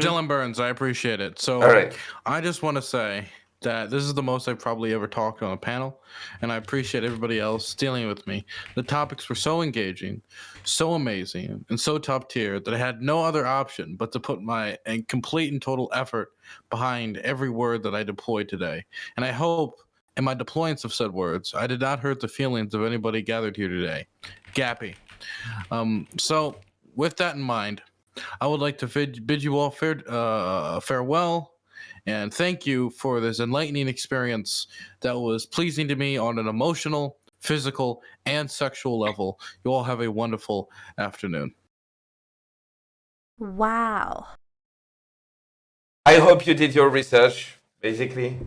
Dylan Burns, I appreciate it. So All right. I just want to say that this is the most I've probably ever talked on a panel, and I appreciate everybody else dealing with me. The topics were so engaging, so amazing, and so top tier that I had no other option but to put my complete and total effort behind every word that I deployed today. And I hope in my deployance of said words, I did not hurt the feelings of anybody gathered here today. Gappy. So with that in mind, I would like to bid you all farewell and thank you for this enlightening experience that was pleasing to me on an emotional, physical, and sexual level. You all have a wonderful afternoon. Wow. I hope you did your research, basically.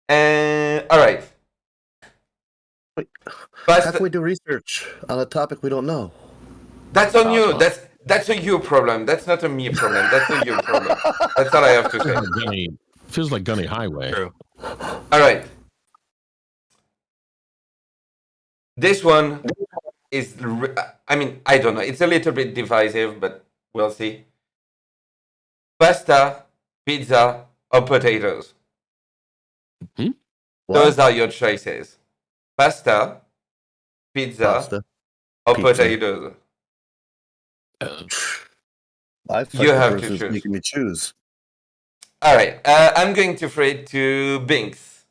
And all right. Wait, how can we do research on a topic we don't know? That's on you. That's a you problem. That's not a me problem. That's a you problem. That's all I have to say. Feels like Gunny Highway. True. All right. This one is, I mean, I don't know. It's a little bit divisive, but we'll see. Pasta, pizza, or potatoes? Mm-hmm. Those are your choices. Pasta, pizza, or potatoes? You have to choose. Making me choose. All right. I'm going to throw it to Binks.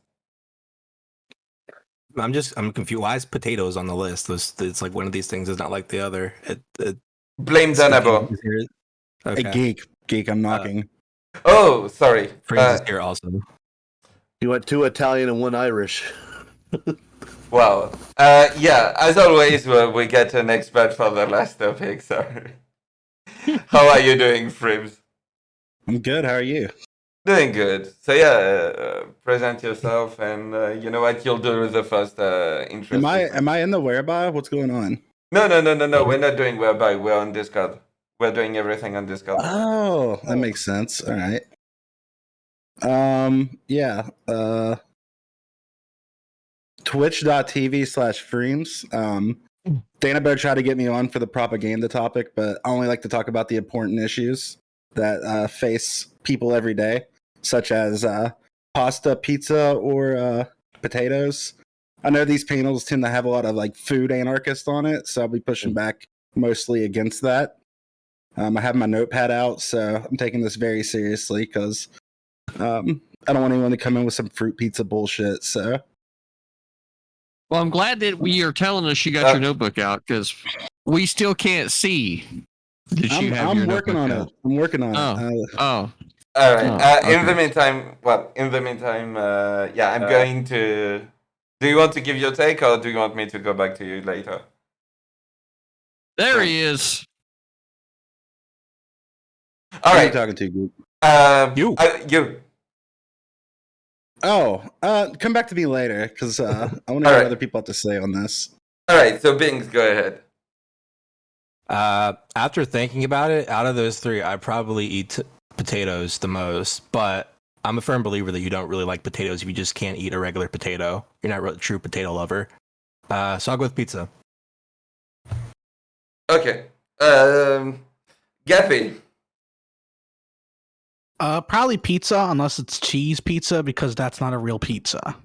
I'm confused. Why is potatoes on the list? It's like one of these things is not like the other. Blame Danabo. Okay. Geek, I'm knocking. Oh, sorry. Freemz is here also. You went 2 Italian and 1 Irish. Wow. Yeah, as always, we get an expert for the last topic. Sorry. How are you doing, Freemz? I'm good. How are you? Doing good. So yeah, present yourself, and you know what? You'll do the first intro. Am I in the whereby? What's going on? No. We're not doing whereby. We're on Discord. We're doing everything on Discord. Oh, that makes sense. All right. Yeah. Twitch.tv/Freemz. Dana Bear tried to get me on for the propaganda topic, but I only like to talk about the important issues that face people every day, such as pasta, pizza, or potatoes. I know these panels tend to have a lot of like food anarchists on it, so I'll be pushing back mostly against that. I have my notepad out, so I'm taking this very seriously because I don't want anyone to come in with some fruit pizza bullshit. So, well, I'm glad that you're telling us you got your notebook out because we still can't see. I'm working on it. I'm working on it. All right. In the meantime, yeah, I'm going to. Do you want to give your take, or do you want me to go back to you later? There he is. All right. Who are you talking to, Group? You. You. Oh, come back to me later because I want to hear what other people have to say on this. All right. So, Bings, go ahead. After thinking about it, out of those 3, I probably eat potatoes the most, but I'm a firm believer that you don't really like potatoes if you just can't eat a regular potato. You're not a true potato lover. So I'll go with pizza. Okay. Gappy. Probably pizza, unless it's cheese pizza, because that's not a real pizza.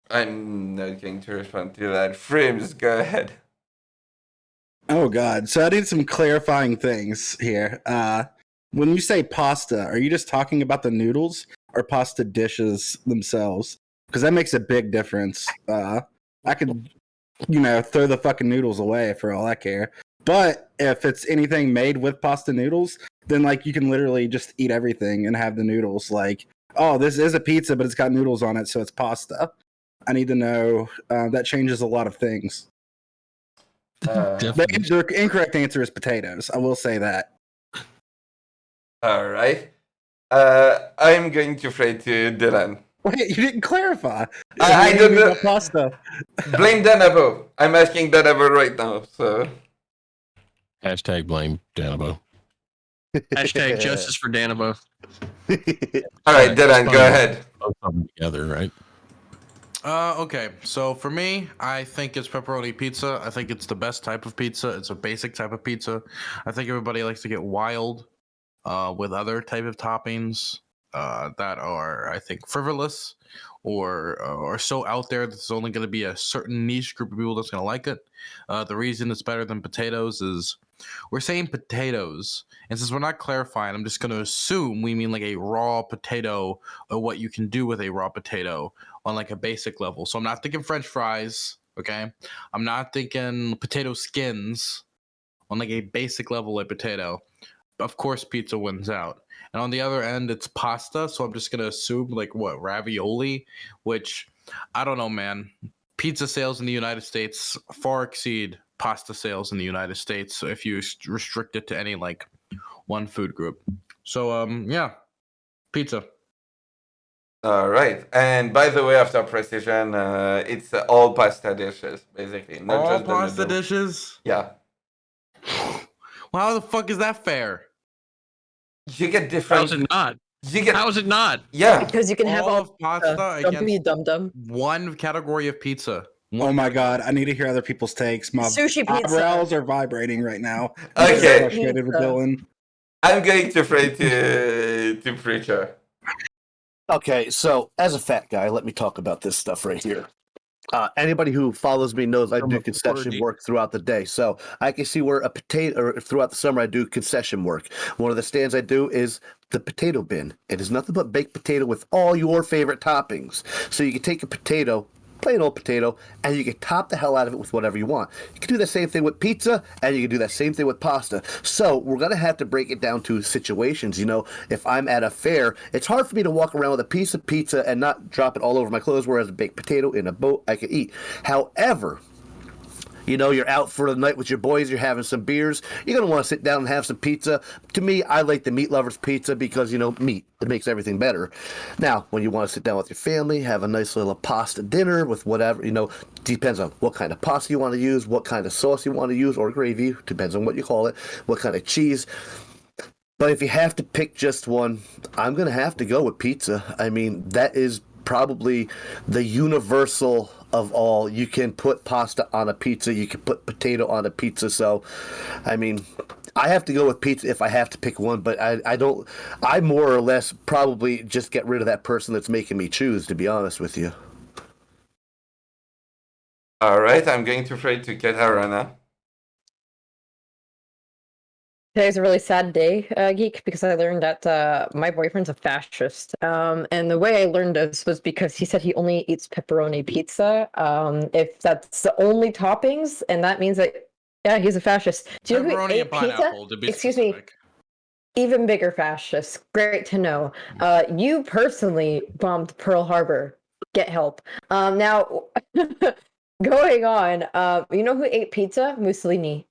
I'm not going to respond to that. Freemz, go ahead. Oh, God. So I need some clarifying things here. When you say pasta, are you just talking about the noodles or pasta dishes themselves? Because that makes a big difference. I could, throw the fucking noodles away for all I care. But if it's anything made with pasta noodles, then, you can literally just eat everything and have the noodles. Oh, this is a pizza, but it's got noodles on it, so it's pasta. I need to know. That changes a lot of things. The incorrect answer is potatoes. I will say that. All right. I'm going to throw it to Dylan. Wait, you didn't clarify. I don't know. Pasta. Blame Danabo. I'm asking Danabo right now. So. Hashtag blame Danabo. Hashtag justice for Danabo. All right, Dylan, go ahead. Both of them together, right? Okay, so for me, I think it's pepperoni pizza. I think it's the best type of pizza. It's a basic type of pizza. I think everybody likes to get wild with other type of toppings that are, I think, frivolous or so out there that there's only going to be a certain niche group of people that's going to like it. The reason it's better than potatoes is we're saying potatoes, and since we're not clarifying, I'm just going to assume we mean like a raw potato or what you can do with a raw potato on like a basic level. So I'm not thinking French fries, okay? I'm not thinking potato skins on like a basic level like potato. Of course, pizza wins out. And on the other end, it's pasta. So I'm just going to assume like what, ravioli, which I don't know, man. Pizza sales in the United States far exceed pasta sales in the United States. So if you restrict it to any like one food group. So, yeah, pizza. All right. And by the way, after precision, it's all pasta dishes, basically. Not All just the pasta noodles. dishes? Yeah. Well, how the fuck is that fair? You get How different. is it not? You get. How is it not? Yeah. Because you can have All all of pasta Don't be a against dum-dum. one category of pizza. Oh my god, I need to hear other people's takes. My Sushi pizza. eyebrows are vibrating right now. Okay. I'm frustrated with Pizza. Dylan. I'm going to pray to preacher. Okay, so as a fat guy, let me talk about this stuff right here. Anybody who follows me knows I do concession work throughout the day. So I can see where a potato, or throughout the summer, I do concession work. One of the stands I do is the potato bin. It is nothing but baked potato with all your favorite toppings. So you can take a potato, plain old potato, and you can top the hell out of it with whatever you want. You can do the same thing with pizza, and you can do that same thing with pasta. So we're going to have to break it down to situations. You know, if I'm at a fair, it's hard for me to walk around with a piece of pizza and not drop it all over my clothes, whereas a baked potato in a boat I could eat. However, you know, you're out for the night with your boys, you're having some beers, you're going to want to sit down and have some pizza. To me, I like the meat lovers pizza because, you know, meat, it makes everything better. Now, when you want to sit down with your family, have a nice little pasta dinner with whatever, you know, depends on what kind of pasta you want to use, what kind of sauce you want to use, or gravy, depends on what you call it, what kind of cheese. But if you have to pick just one, I'm going to have to go with pizza. I mean, that is probably the universal of all. You can put pasta on a pizza, you can put potato on a pizza. So, I mean, I have to go with pizza if I have to pick one, but I more or less probably just get rid of that person that's making me choose, to be honest with you. All right. I'm going to pray to Ketara now. Today's a really sad day, Geek, because I learned that my boyfriend's a fascist. And the way I learned this was because he said he only eats pepperoni pizza. If that's the only toppings, and that means that, yeah, he's a fascist. Do you know who Pepperoni ate and pineapple, to be Excuse me. specific. Even bigger fascist. Great to know. You personally bombed Pearl Harbor. Get help. Now, going on, you know who ate pizza? Mussolini.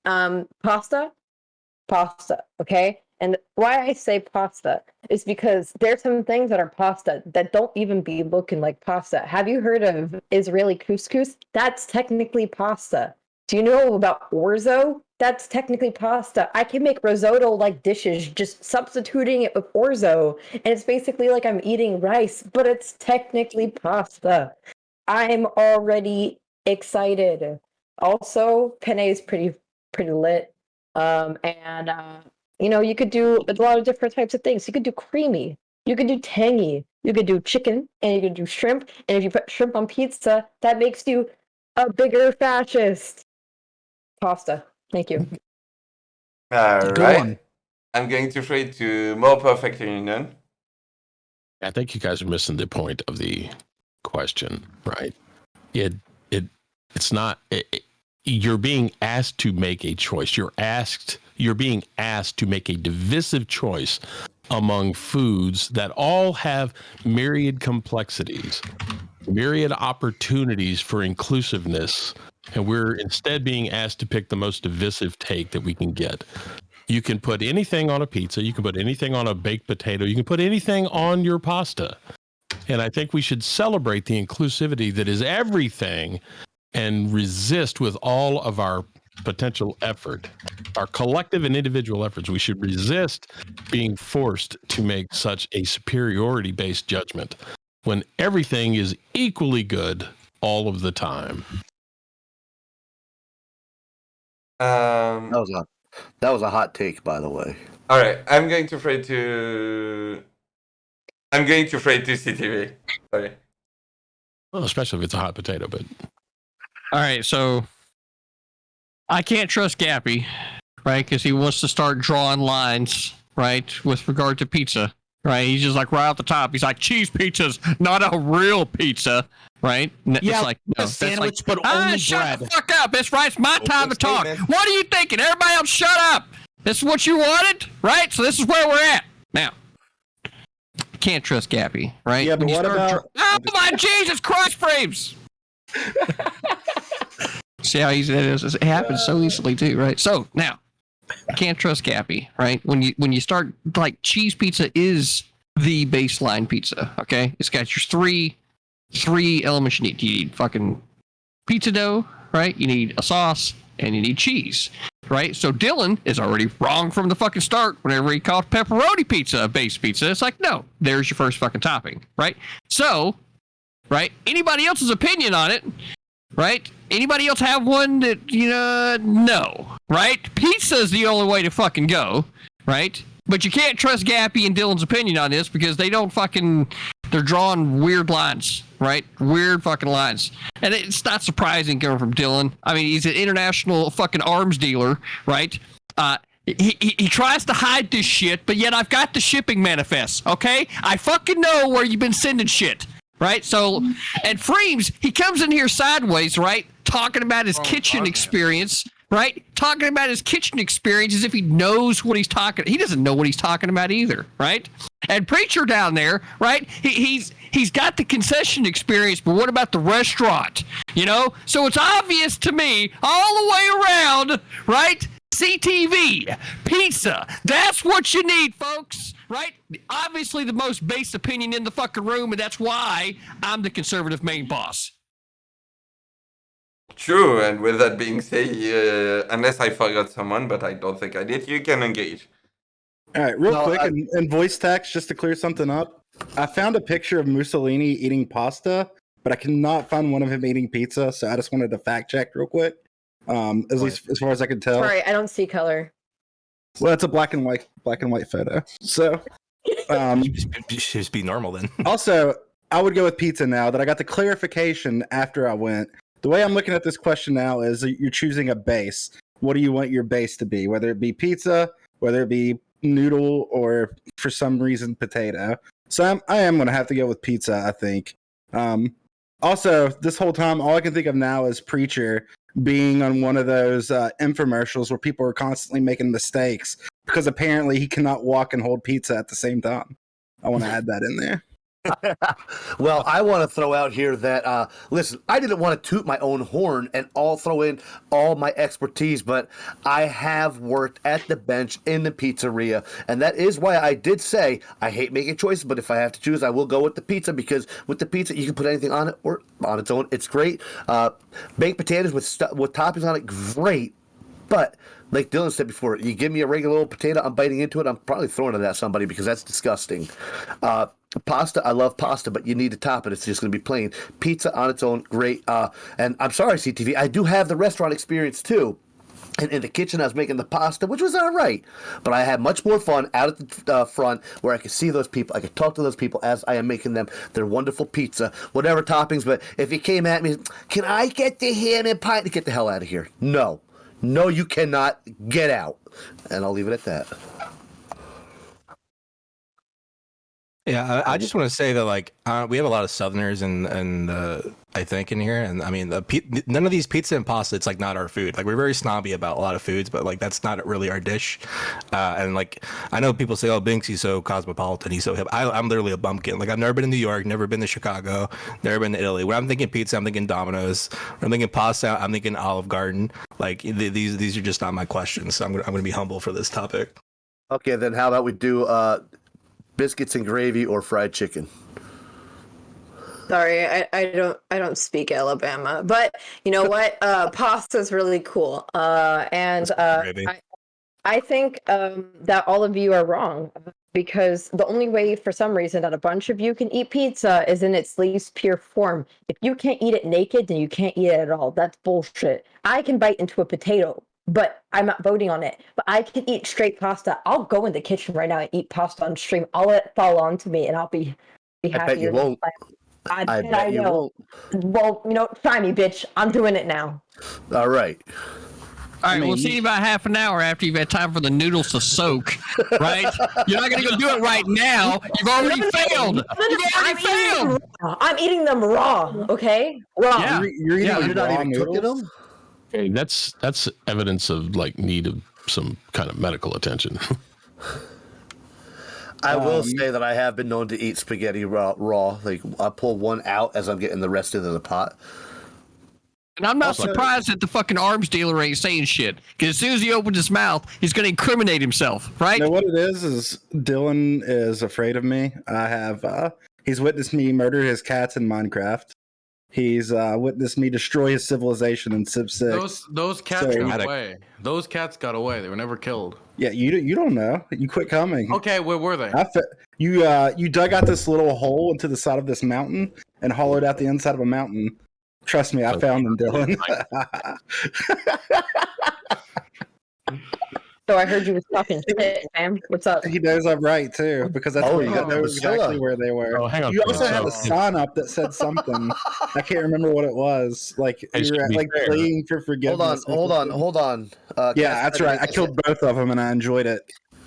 Pasta, okay? And why I say pasta is because there's some things that are pasta that don't even be looking like pasta. Have you heard of Israeli couscous? That's technically pasta. Do you know about orzo? That's technically pasta. I can make risotto-like dishes just substituting it with orzo, and it's basically like I'm eating rice, but it's technically pasta. I'm already excited. Also, penne is pretty lit. You know, you could do a lot of different types of things. You could do creamy, you could do tangy, you could do chicken, and you could do shrimp. And if you put shrimp on pizza, that makes you a bigger fascist. Pasta. Thank you. All Good right. one. I'm going to pray to more perfect union. I think you guys are missing the point of the question, right? It's not. You're being asked to make a choice. You're being asked to make a divisive choice among foods that all have myriad complexities, myriad opportunities for inclusiveness, and we're instead being asked to pick the most divisive take that we can get. You can put anything on a pizza, you can put anything on a baked potato, you can put anything on your pasta. And I think we should celebrate the inclusivity that is everything and resist with all of our potential effort, our collective and individual efforts. We should resist being forced to make such a superiority-based judgment when everything is equally good all of the time. Um, That was a hot take, by the way. all right, I'm going to fade to CTV. Sorry. Well, especially if it's a hot potato, but All right, so I can't trust Gappy, right? Because he wants to start drawing lines, right, with regard to pizza, right? He's just like right off the top. He's like, cheese pizza's not a real pizza, right? Yeah, it's like no, a that's sandwich, like, but only shut bread. the fuck up. It's right. It's my time to talk. statement. What are you thinking? Everybody else, shut up. This is what you wanted, right? So this is where we're at now. Can't trust Gappy, right? Yeah, but When you what start about- oh my Jesus Christ, Frames! See how easy that is? It happens so easily too, right? So now, I can't trust Gappy, right? When you start like cheese pizza is the baseline pizza, okay? It's got your three elements you need. You need fucking pizza dough, right? You need a sauce and you need cheese, right? So Dylan is already wrong from the fucking start whenever he called pepperoni pizza a base pizza. It's like, no, there's your first fucking topping, right? So, right? Anybody else's opinion on it, right? Anybody else have one that, no, right? Pizza is the only way to fucking go, right? But you can't trust Gappy and Dylan's opinion on this because they don't fucking, they're drawing weird lines, right? Weird fucking lines. And it's not surprising coming from Dylan. I mean, he's an international fucking arms dealer, right? He tries to hide this shit, but yet I've got the shipping manifest, okay? I fucking know where you've been sending shit, right? So, and Freems, he comes in here sideways, right? Talking about his kitchen experience, right? Talking about his kitchen experience as if he knows what he's talking. He doesn't know what he's talking about either, right? And Preacher down there, right? He's got the concession experience, but what about the restaurant? So it's obvious to me all the way around, right? CTV, pizza. That's what you need, folks. Right? Obviously the most base opinion in the fucking room, and that's why I'm the conservative main boss. True, and with that being said, unless I forgot someone, but I don't think I did, you can engage. All right, real quick, in voice text, just to clear something up, I found a picture of Mussolini eating pasta, but I cannot find one of him eating pizza, so I just wanted to fact check real quick. At least as far as I can tell. Sorry, I don't see color. Well, it's a black and white photo. So, Just be normal then. also, I would go with pizza now that I got the clarification after I went. The way I'm looking at this question now is you're choosing a base. What do you want your base to be? Whether it be pizza, whether it be noodle, or for some reason potato. So I am going to have to go with pizza, I think. Also, this whole time, all I can think of now is Preacher being on one of those infomercials where people are constantly making mistakes because apparently he cannot walk and hold pizza at the same time. I want to add that in there. Well, I want to throw out here that, listen, I didn't want to toot my own horn and throw in all my expertise, but I have worked at the bench in the pizzeria, and that is why I did say I hate making choices, but if I have to choose, I will go with the pizza, because with the pizza, you can put anything on it or on its own. It's great. Baked potatoes with toppings on it, great. But like Dylan said before, you give me a regular old potato, I'm biting into it, I'm probably throwing it at somebody because that's disgusting. Pasta, I love pasta, but you need to top it. It's just going to be plain. Pizza on its own, great. And I'm sorry, CTV, I do have the restaurant experience too. And in the kitchen, I was making the pasta, which was all right. But I had much more fun out at the front where I could see those people. I could talk to those people as I am making them their wonderful pizza, whatever toppings. But if you came at me, can I get the ham and pie? Get the hell out of here. No, you cannot. Get out. And I'll leave it at that. Yeah, I just want to say that we have a lot of Southerners and I think in here, and I mean none of these pizza and pasta, it's like not our food. Like we're very snobby about a lot of foods, but like that's not really our dish. And like I know people say, "Oh, Binksy's so cosmopolitan, he's so hip." I'm literally a bumpkin. Like I've never been to New York, never been to Chicago, never been to Italy. When I'm thinking pizza, I'm thinking Domino's. When I'm thinking pasta, I'm thinking Olive Garden. Like these are just not my questions. So I'm gonna be humble for this topic. Okay, then how about we do biscuits and gravy or fried chicken? Sorry, I don't speak Alabama, but you know what? Pasta's really cool. And I think that all of you are wrong. because the only way, for some reason, that a bunch of you can eat pizza is in its least pure form. If you can't eat it naked, then you can't eat it at all. That's bullshit. I can bite into a potato, but I'm not voting on it. But I can eat straight pasta. I'll go in the kitchen right now and eat pasta on stream. I'll let it fall onto me, and I'll be happy. I bet you won't. I bet you won't. Well, try me, bitch. I'm doing it now. All right. All right, we'll see you about half an hour after you've had time for the noodles to soak, right? You're not going to go do it right now. You've already failed. You've already failed. I'm eating them raw, okay? Raw. Yeah. You're eating You're not raw even noodles? cooking them? Okay, that's evidence of like need of some kind of medical attention. I will say that I have been known to eat spaghetti raw. Like, I pull one out as I'm getting the rest into the pot. And I'm not surprised that the fucking arms dealer ain't saying shit. Because as soon as he opens his mouth, he's going to incriminate himself, right? No, what it is Dylan is afraid of me. I have, he's witnessed me murder his cats in Minecraft. He's witnessed me destroy his civilization in Civ 6. Those cats got Sorry. away. Those cats got away. They were never killed. Yeah, you don't know. You quit coming. Okay, where were they? You dug out this little hole into the side of this mountain and hollowed out the inside of a mountain. Trust me, I found them, Dylan. So I heard you was talking shit, fam. What's up? He knows I'm right too, because that's Oh, where you he got knows Priscilla. exactly where they were. Oh, hang on. You also had a So- sign up that said something. I can't remember what it was. Like Hey, you to were be like fair- pleading for forgiveness. Hold on. Yeah, Cass that's tried to right. make I this killed both of them and I enjoyed it.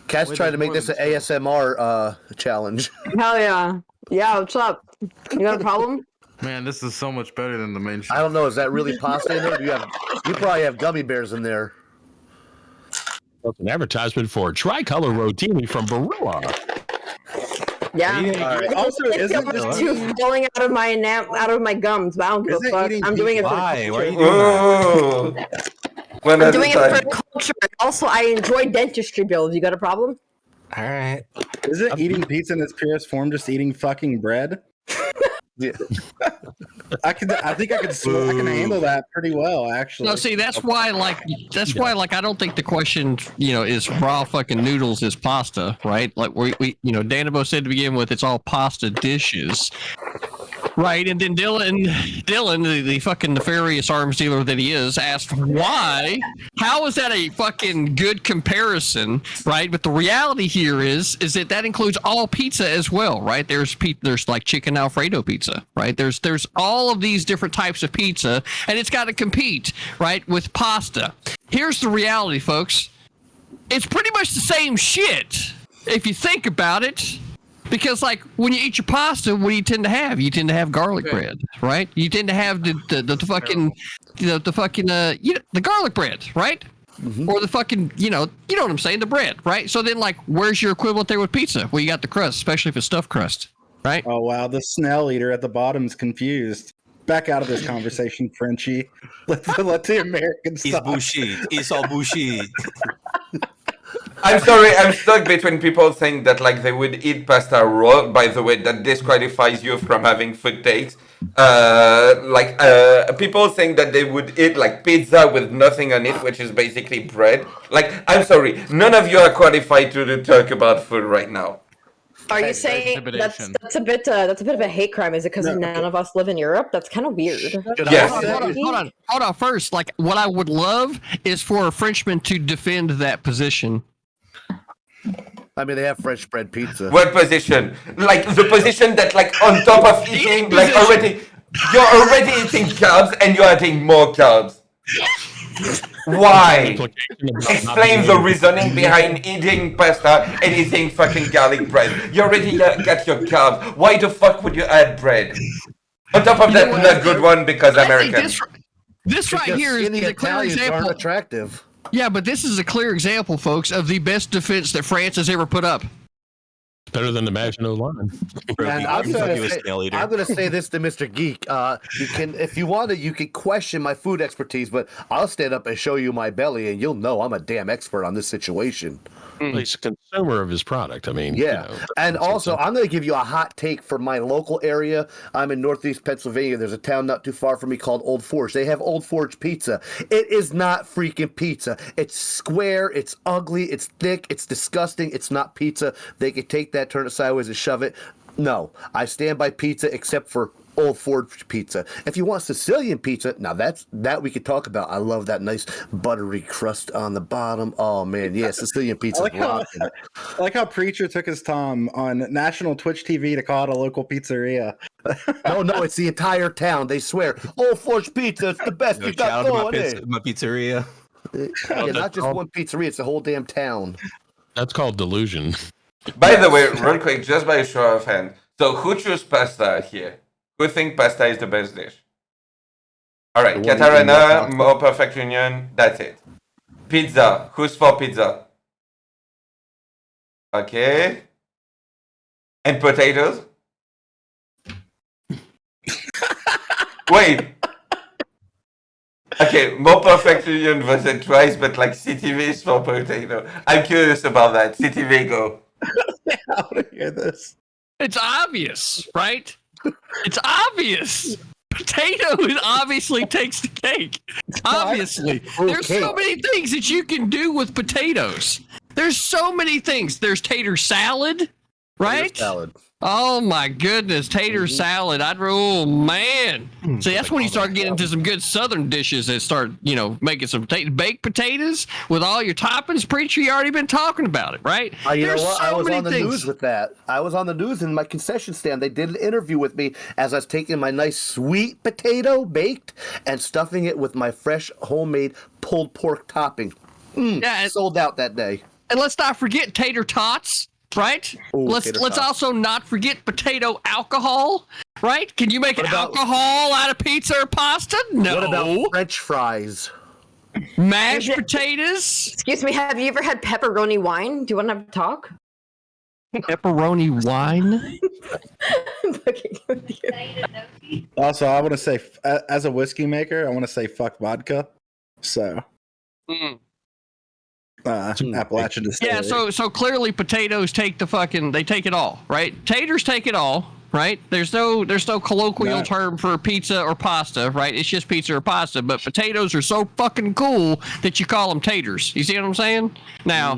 Cass Wait, tried to there's make more this an than two. ASMR challenge. Hell yeah. Yeah, what's up? You got a problem? Man, this is so much better than the main show. I don't know. Is that really pasta in there? You probably have gummy bears in there. That's an advertisement for Tricolor Rotini from Barilla. Yeah. All right. Also, It's isn't almost this two falling out of my gums, but I don't give a Isn't fuck. eating I'm doing it for Why? Why are you culture. doing that? Ooh. One I'm at a doing it for time. culture. Also, I enjoy dentistry bills. You got a problem? All right. Isn't eating pizza in its purest form just eating fucking bread? Yeah. I think I can handle that pretty well, actually. No, see, that's why, I don't think the question, is raw fucking noodles is pasta, right? Like we Danabo said to begin with, it's all pasta dishes, right? And then Dylan, the fucking nefarious arms dealer that he is, asked why. How is that a fucking good comparison, right? But the reality here is that includes all pizza as well, right? There's like chicken Alfredo pizza, right? There's all of these different types of pizza, and it's got to compete, right, with pasta. Here's the reality, folks. It's pretty much the same shit if you think about it. Because, like, when you eat your pasta, what do you tend to have? You tend to have garlic bread, right? You tend to have the garlic bread, right? Mm-hmm. Or the fucking, you know what I'm saying, the bread, right? So then, like, where's your equivalent there with pizza? Well, you got the crust, especially if it's stuffed crust, right? Oh wow, the Snell eater at the bottom's confused. Back out of this conversation, Frenchie. Let the Americans It's talk. bullshit. It's all bullshit. I'm sorry, I'm stuck between people saying that like they would eat pasta raw. By the way, that disqualifies you from having food takes. People saying that they would eat like pizza with nothing on it, which is basically bread. Like, I'm sorry, none of you are qualified to talk about food right now. Are you saying that's a bit of a hate crime? Is it because none of us live in Europe? That's kind of weird. Yes. Hold on. First, like, what I would love is for a Frenchman to defend that position. I mean, they have French bread pizza. What position? Like the position that like on top of eating, like you're already eating carbs and you're adding more carbs. Why? Explain the reasoning behind eating pasta and eating fucking garlic bread. You already got your carbs. Why the fuck would you add bread? On top of that, not good one because American. This right here is a clear example. Attractive. Yeah, but this is a clear example, folks, of the best defense that France has ever put up. Better than the Maginot Line. And I'm You gonna a say- snail eater. I'm going to say this to Mr. Geek. You can, if you want to, you can question my food expertise, but I'll stand up and show you my belly, and you'll know I'm a damn expert on this situation. Well, he's a consumer of his product. I mean, Yeah. And also, I'm going to give you a hot take for my local area. I'm in Northeast Pennsylvania. There's a town not too far from me called Old Forge. They have Old Forge pizza. It is not freaking pizza. It's square. It's ugly. It's thick. It's disgusting. It's not pizza. They can take that, turn it sideways, and shove it. No, I stand by pizza except for Old Forge pizza. If you want Sicilian pizza, now that we could talk about. I love that nice buttery crust on the bottom. Oh man, yeah, Sicilian pizza. I like how Preacher took his time on national Twitch TV to call it a local pizzeria. No, it's the entire town. They swear, Old Forge pizza, it's the best you got going in. My pizzeria. Yeah, not just one pizzeria, it's the whole damn town. That's called delusion. By the way, real quick, just by a show of hand. So who chose pasta here? Who think pasta is the best dish? All right, The one Katarina, eating more perfect union. That's it. Pizza. Who's for pizza? Okay. And potatoes? Wait. Okay, more perfect union voted twice, but like CTV is for potato. I'm curious about that. CTV, go. I want to hear this. It's obvious, right? It's obvious. Potato obviously takes the cake. Obviously. There's so many things that you can do with potatoes. There's so many things. There's tater salad, right? Tater salad. Oh my goodness, tater salad. Oh man. See, that's when you start getting into some good southern dishes that start, making some baked potatoes with all your toppings. Preacher, you already been talking about it, right? You There's know what? so I was many on the news with that. I was on the news in my concession stand. They did an interview with me as I was taking my nice sweet potato baked and stuffing it with my fresh homemade pulled pork topping. Sold out that day. And let's not forget tater tots. Right? Ooh, let's also not forget potato alcohol. Right? Can you make alcohol out of pizza or pasta? No. What about French fries? Mashed potatoes? Excuse me, have you ever had pepperoni wine? Do you want to talk? Pepperoni wine? Also, I want to say, as a whiskey maker, I want to say fuck vodka. So. Appalachian Distillery. Yeah, so clearly potatoes take they take it all, right? Taters take it all, right? There's no colloquial term for pizza or pasta, right? It's just pizza or pasta, but potatoes are so fucking cool that you call them taters. You see what I'm saying? Now,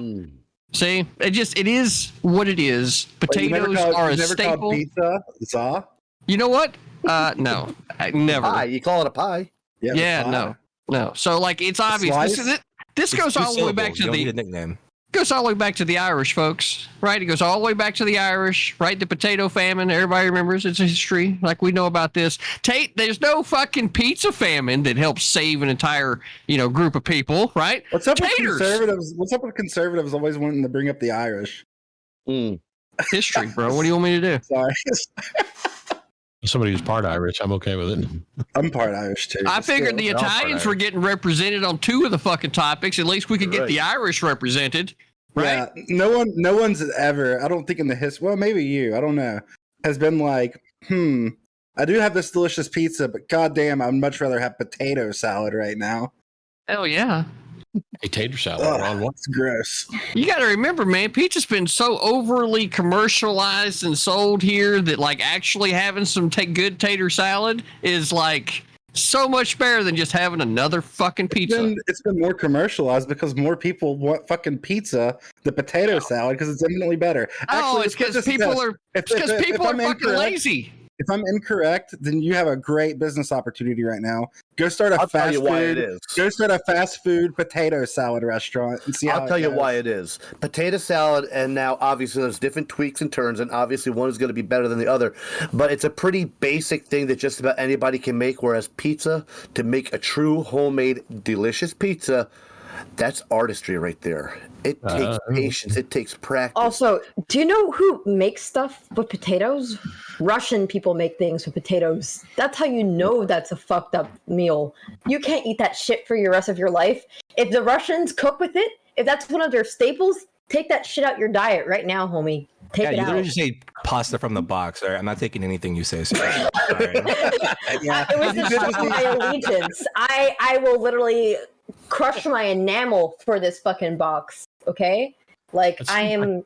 see, it is what it is. Potatoes are a staple. Pizza za? You know what? No, never. Pie. You call it a pie? Yeah, no. So like, it's obvious. This goes all the way back to the nickname. Goes all the way back to the Irish, folks. Right? It goes all the way back to the Irish. Right? The potato famine. Everybody remembers its history. Like we know about this. There's no fucking pizza famine that helps save an entire group of people. Right? What's up with conservatives? What's up with conservatives always wanting to bring up the Irish? History, bro. What do you want me to do? Sorry. Somebody who's part Irish, I'm okay with it. I'm part Irish too. I figured the Italians were getting represented on 2 of the fucking topics. At least we could get the Irish represented, right? Yeah, no one's ever. I don't think in the history. Well, maybe you. I don't know. Has been like, I do have this delicious pizza, but goddamn, I'd much rather have potato salad right now. Hell yeah. A tater salad on what? It's gross. You got to remember, man, pizza's been so overly commercialized and sold here that like actually having some good tater salad is like so much better than just having another fucking pizza. It's been more commercialized because more people want fucking pizza than potato salad because it's infinitely better. Actually, it's because people are fucking lazy. If I'm incorrect, then you have a great business opportunity right now. Go start a fast food potato salad restaurant and see how I'll tell you why it is. Potato salad, and now obviously there's different tweaks and turns, and obviously one is going to be better than the other. But it's a pretty basic thing that just about anybody can make, whereas pizza, to make a true homemade delicious pizza, that's artistry right there. It takes patience. It takes practice. Also, do you know who makes stuff with potatoes? Russian people make things with potatoes. That's how you know that's a fucked up meal. You can't eat that shit for your rest of your life. If the Russians cook with it, if that's one of their staples, take that shit out your diet right now, homie. Take Yeah, it you literally out. just say pasta from the box. All right, I'm not taking anything you say seriously. Sorry. Yeah. It was to show my allegiance. I will literally crush my enamel for this fucking box. Okay, like That's- I am.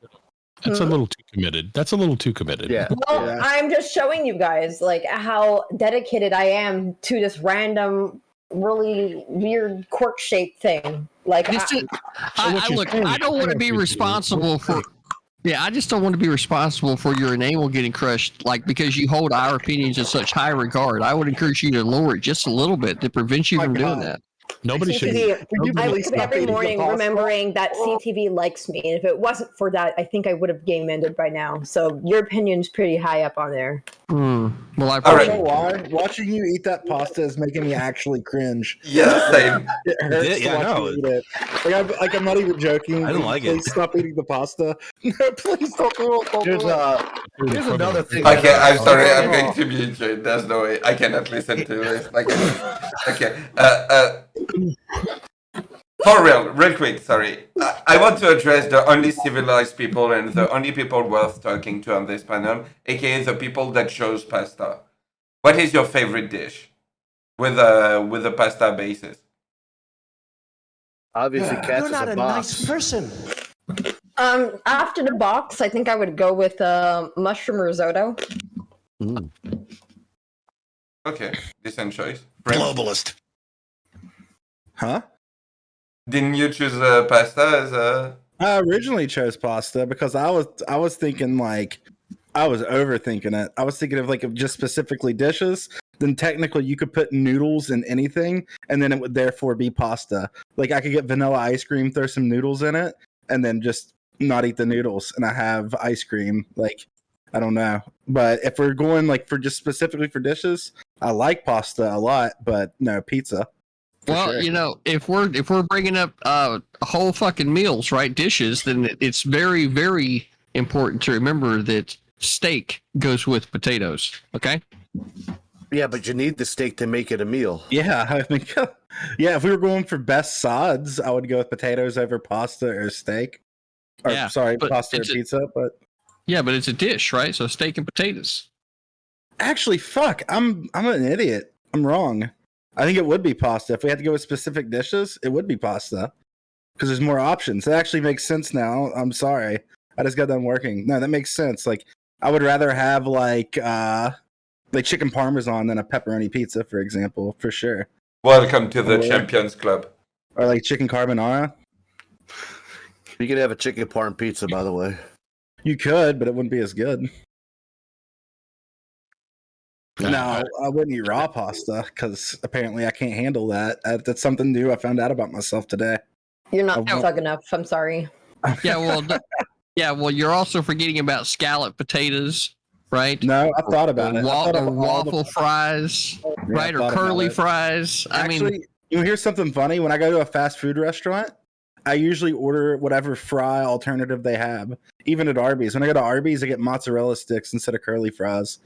That's a little too committed. That's a little too committed. Yeah. Well, Yeah. I'm just showing you guys like how dedicated I am to this random, really weird quirk shaped thing. Like This is, what I you're look. saying I don't want to be responsible for. Yeah, I just don't want to be responsible for your enamel getting crushed, like because you hold our opinions in such high regard. I would encourage you to lower it just a little bit to prevent you My from doing God. that. Nobody should. CTV, you I please wake up stop every eating the morning pasta? remembering that CTV likes me, and if it wasn't for that, I think I would have game ended by now. So your opinion's pretty high up on there. Well, I All You appreciate right. know why? Watching you eat that pasta is making me actually cringe. Yeah, same. It hurts did? to Yeah, watch no. you eat it. I'm not even joking. I don't Will you like it. please stop eating the pasta. No, please don't do it. Don't Here's do it. here's another thing. Okay, that, I'm sorry. I'm Oh. going to mute you. There's no way. I cannot listen to this. Like, okay. For real quick. Sorry. I want to address the only civilized people and the only people worth talking to on this panel, aka the people that chose pasta. What is your favorite dish with a pasta basis? Obviously, cats is a box. person. After the box, I think I would go with mushroom risotto. Okay, decent choice. Friends? Globalist. Huh? Didn't you choose pasta as a? I originally chose pasta because I was thinking like I was overthinking it. I was thinking of just specifically dishes. Then technically you could put noodles in anything, and then it would therefore be pasta. Like I could get vanilla ice cream, throw some noodles in it, and then just not eat the noodles, and I have ice cream. Like I don't know, but if we're going for just specifically for dishes, I like pasta a lot, but no pizza. Well, Sure. if we're bringing up whole fucking meals, right, dishes, then it's very, very important to remember that steak goes with potatoes. Okay. Yeah, but you need the steak to make it a meal. Yeah, I mean, yeah. If we were going for best sides, I would go with potatoes over pasta or steak. Or Yeah, sorry, but pasta or it's a- pizza. But Yeah, but it's a dish, right? So steak and potatoes. actually, fuck, I'm an idiot. I'm wrong. I think it would be pasta. If we had to go with specific dishes, it would be pasta because there's more options. It actually makes sense now. I'm sorry, I just got done working. No, that makes sense. Like I would rather have like chicken parmesan than a pepperoni pizza, for example, for sure. Welcome to the Or- Champions Club. Or like chicken carbonara. You can have a chicken parm pizza, by the way. You could, but it wouldn't be as good. No, I wouldn't eat raw pasta because apparently I can't handle that. That's something new I found out about myself today. You're not Oh, thug enough. I'm sorry. Yeah, well, you're also forgetting about scallop potatoes, right? No, I thought about it. I thought Or of all the- waffle fries, Yeah, I right? Or thought about curly it. fries. I mean, Actually, you hear something funny? When I go to a fast food restaurant, I usually order whatever fry alternative they have. Even at Arby's. When I go to Arby's, I get mozzarella sticks instead of curly fries.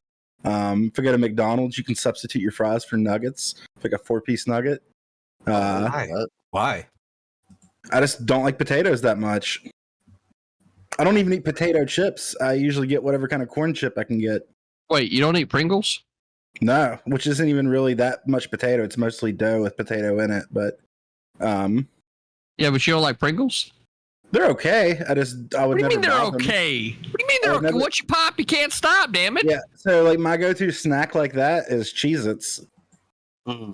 If I go to McDonald's, you can substitute your fries for nuggets, like a 4-piece nugget. Why? I just don't like potatoes that much. I don't even eat potato chips. I usually get whatever kind of corn chip I can get. wait, you don't eat Pringles? No, which isn't even really that much potato. It's mostly dough with potato in it, but Yeah, but you don't like Pringles? they're okay. I would What do you never mean they're buy them. okay? What do you mean they're I okay? would never- Once you pop, you can't stop, damn it. Yeah, so like my go-to snack like that is Cheez-Its. I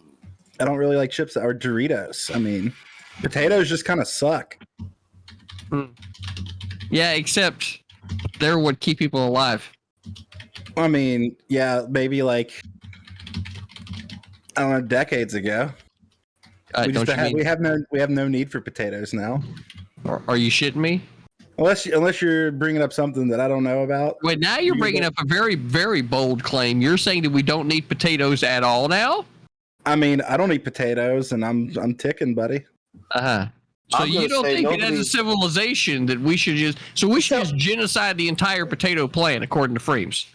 don't really like chips or Doritos. I mean, potatoes just kind of suck. Yeah, except they're what keep people alive. I mean, yeah, maybe like I don't know, decades ago. Don't you mean, We have no need for potatoes now. are you shitting me? Unless you're bringing up something that I don't know about. Wait, now you're bringing up a very, very bold claim. You're saying that we don't need potatoes at all now? I mean, I don't eat potatoes, and I'm ticking, buddy. Uh-huh. So I'm you gonna don't say think that as nobody- a civilization that we should just just genocide the entire potato plant according to Freems?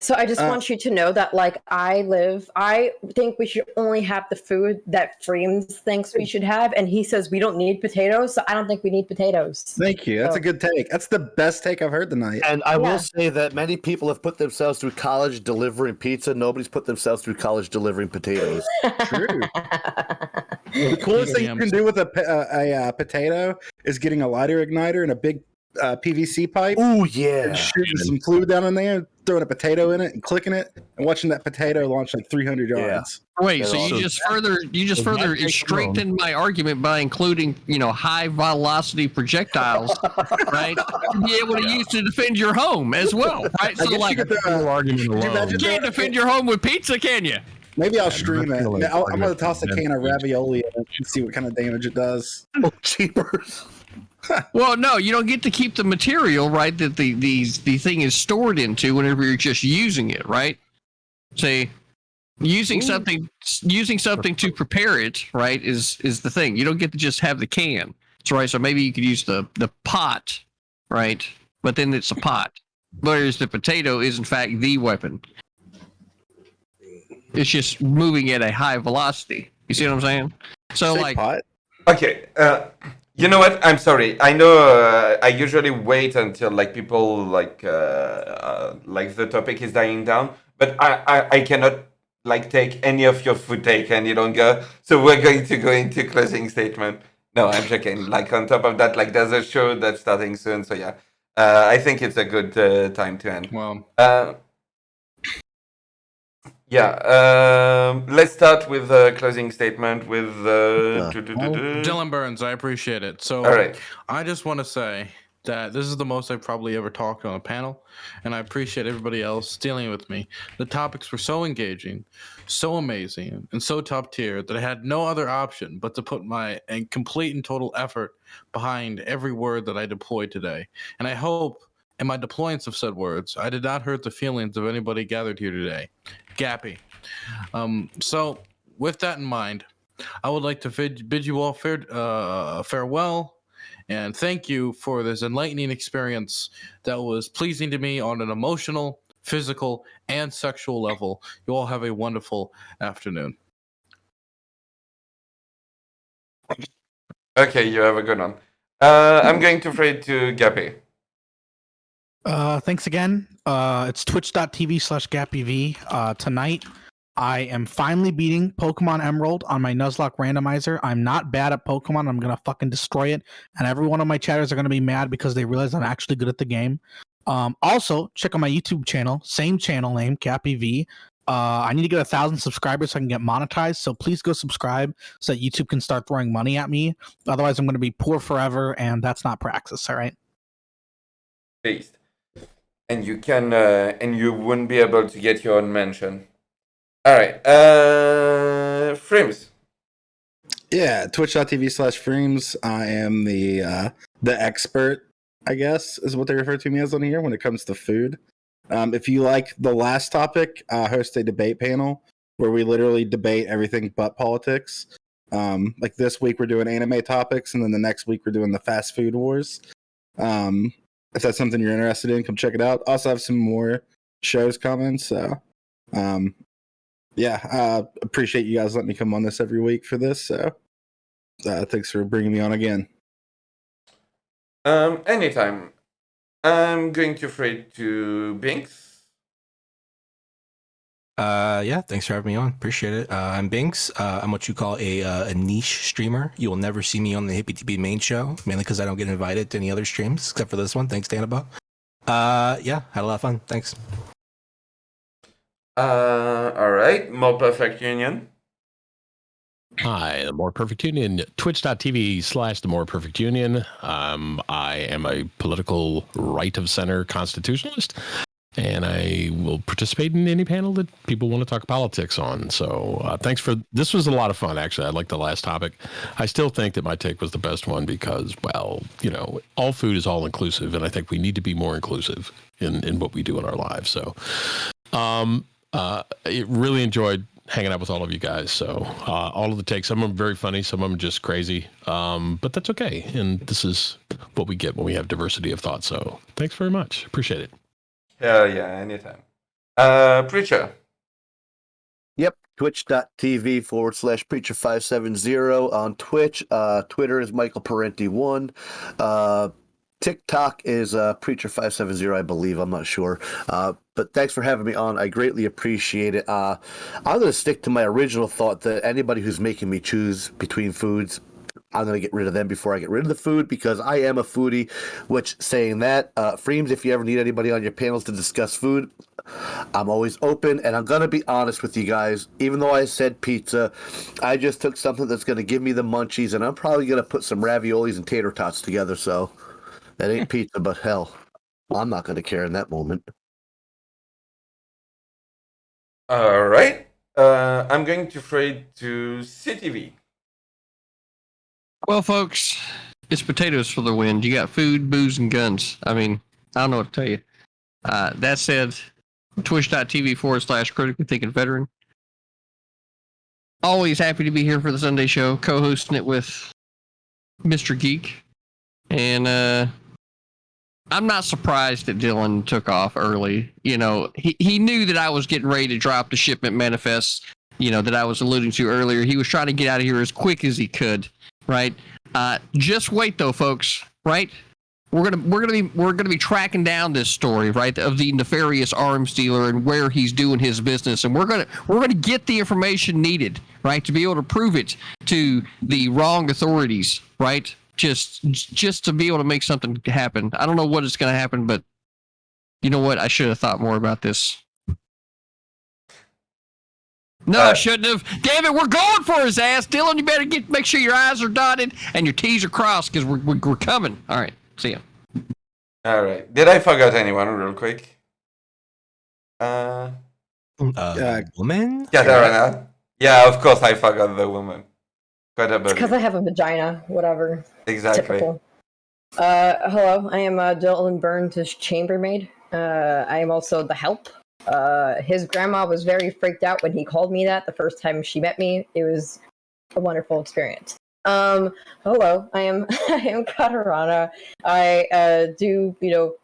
So I just want you to know that, like, I think we should only have the food that Freems thinks we should have, and he says we don't need potatoes, so I don't think we need potatoes. Thank you. That's a good take. That's the best take I've heard tonight. And I will say that many people have put themselves through college delivering pizza. Nobody's put themselves through college delivering potatoes. True. The coolest thing you can do with a potato is getting a lighter igniter and a big PVC pipe. Oh yeah, and shooting some fluid down in there, throwing a potato in it, and clicking it, and watching that potato launch like 300 yards. Wait, so you just further strengthened my argument by including, high velocity projectiles, right? To be able to use to defend your home as well, right? So like, you can't defend your home with pizza, can you? Maybe I'll stream it. I'm gonna toss a can of ravioli in it and see what kind of damage it does. Oh, cheapers. Well, no, you don't get to keep the material, right? That the thing is stored into whenever you're just using it, right? Say, using something to prepare it, right? Is the thing. You don't get to just have the can. So right. So maybe you could use the pot, right? But then it's a pot. Whereas the potato is in fact the weapon. It's just moving at a high velocity. You see what I'm saying? So like, pot? Okay. You know what? I'm sorry. I know I usually wait until like people like the topic is dying down, but I cannot like take any of your food take any longer. So we're going to go into closing statement. No, I'm joking. Like on top of that, like there's a show that's starting soon. So yeah, I think it's a good time to end. Well. Yeah, let's start with the closing statement with Dylan Burns. I appreciate it. So, all right. I just want to say that this is the most I've probably ever talked on a panel, and I appreciate everybody else dealing with me. The topics were so engaging, so amazing, and so top tier that I had no other option but to put my complete and total effort behind every word that I deployed today. And I hope in my deployance of said words, I did not hurt the feelings of anybody gathered here today. Gappy. So, with that in mind, I would like to bid you all farewell and thank you for this enlightening experience that was pleasing to me on an emotional, physical, and sexual level. You all have a wonderful afternoon. Okay, you have a good one. I'm going to throw it to Gappy. Thanks again. It's twitch.tv/GappyV. Tonight, I am finally beating Pokemon Emerald on my Nuzlocke randomizer. I'm not bad at Pokemon. I'm going to fucking destroy it. And every one of my chatters are going to be mad because they realize I'm actually good at the game. Also, check out my YouTube channel. Same channel name, GappyV. I need to get 1,000 subscribers so I can get monetized. So please go subscribe so that YouTube can start throwing money at me. Otherwise, I'm going to be poor forever, and that's not praxis, all right? Based. And you can, and you wouldn't be able to get your own mention. All right, Freems. Yeah, twitch.tv/Freems. I am the expert, I guess, is what they refer to me as on here when it comes to food. If you like the last topic, host a debate panel where we literally debate everything but politics. Like this week we're doing anime topics, and then the next week we're doing the fast food wars. If that's something you're interested in, come check it out. Also have some more shows coming, so appreciate you guys letting me come on this every week for this. So thanks for bringing me on again. Anytime. I'm going to throw it to Binks. Yeah, thanks for having me on. Appreciate it. I'm Binks. I'm what you call a niche streamer. You will never see me on the HippieTV main show, mainly because I don't get invited to any other streams except for this one. Thanks, Danabo. Yeah, had a lot of fun. Thanks. All right, More Perfect Union. Hi, the More Perfect Union, twitch.tv/the More Perfect Union. I am a political right of center constitutionalist, and I will participate in any panel that people want to talk politics on. So thanks for this. Was a lot of fun, actually. I liked the last topic. I still think that my take was the best one because, well, all food is all inclusive, and I think we need to be more inclusive in what we do in our lives. So I really enjoyed hanging out with all of you guys. So all of the takes, some of them very funny, some of them just crazy, but that's okay. And this is what we get when we have diversity of thought. So thanks very much. Appreciate it. Hell yeah, anytime. Preacher. Yep, twitch.tv/preacher570 on Twitch. Twitter is Michael Parenti1. TikTok is Preacher570, I believe. I'm not sure. But thanks for having me on. I greatly appreciate it. I'm going to stick to my original thought that anybody who's making me choose between foods, I'm going to get rid of them before I get rid of the food because I am a foodie. Which, saying that, Freems, if you ever need anybody on your panels to discuss food, I'm always open. And I'm going to be honest with you guys. Even though I said pizza, I just took something that's going to give me the munchies, and I'm probably going to put some raviolis and tater tots together. So that ain't pizza, but hell, I'm not going to care in that moment. All right. I'm going to trade to CTV. Well, folks, it's potatoes for the win. You got food, booze, and guns. I mean, I don't know what to tell you. That said, twitch.tv/critically thinking veteran. Always happy to be here for the Sunday show, co-hosting it with Mr. Geek. And I'm not surprised that Dylan took off early. You know, he knew that I was getting ready to drop the shipment manifest, you know, that I was alluding to earlier. He was trying to get out of here as quick as he could, right? Just wait though, folks, right? We're gonna be tracking down this story, right, of the nefarious arms dealer and where he's doing his business, and we're gonna get the information needed, right, to be able to prove it to the wrong authorities, right? Just to be able to make something happen. I don't know what is going to happen, but you know what? I should have thought more about this. No, I shouldn't have. Damn it, we're going for his ass, Dylan. You better make sure your I's are dotted and your T's are crossed because we're coming. All right, see ya. All right. Did I forget anyone real quick? Woman? Katarina. Yeah, of course I forgot the woman. It's because I have a vagina. Whatever. Exactly. Typical. Hello, I am Dylan Burns' chambermaid. I am also the help. His grandma was very freaked out when he called me that the first time she met me. It was a wonderful experience. Hello, I am Katarina. I do,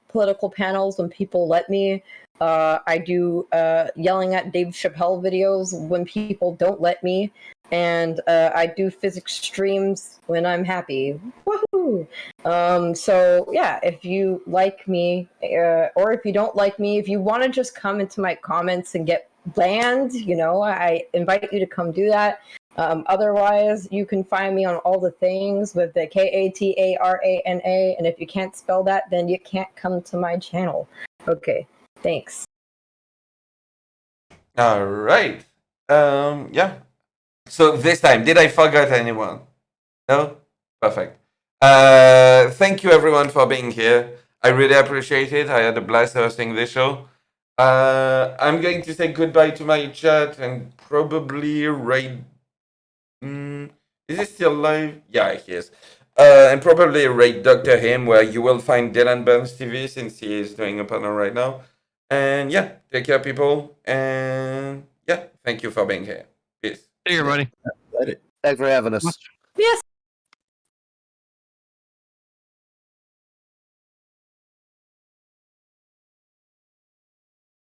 political panels when people let me. I do yelling at Dave Chappelle videos when people don't let me. And I do physics streams when I'm happy. Woohoo! So yeah, if you like me, or if you don't like me, if you want to just come into my comments and get banned, I invite you to come do that. Otherwise, you can find me on all the things with the Katarana, and if you can't spell that, then you can't come to my channel. Okay, thanks. All right. Yeah. So this time, did I forget anyone? No? Perfect. Thank you everyone for being here. I really appreciate it. I had a blast hosting this show. I'm going to say goodbye to my chat and probably raid. Is he still live? Yeah, he is. And probably raid Dr. Him, where you will find DylanBurnsTV since he is doing a panel right now. And yeah, take care, people. And yeah, thank you for being here. Peace. Hey, everybody. Thanks for having us. Yes.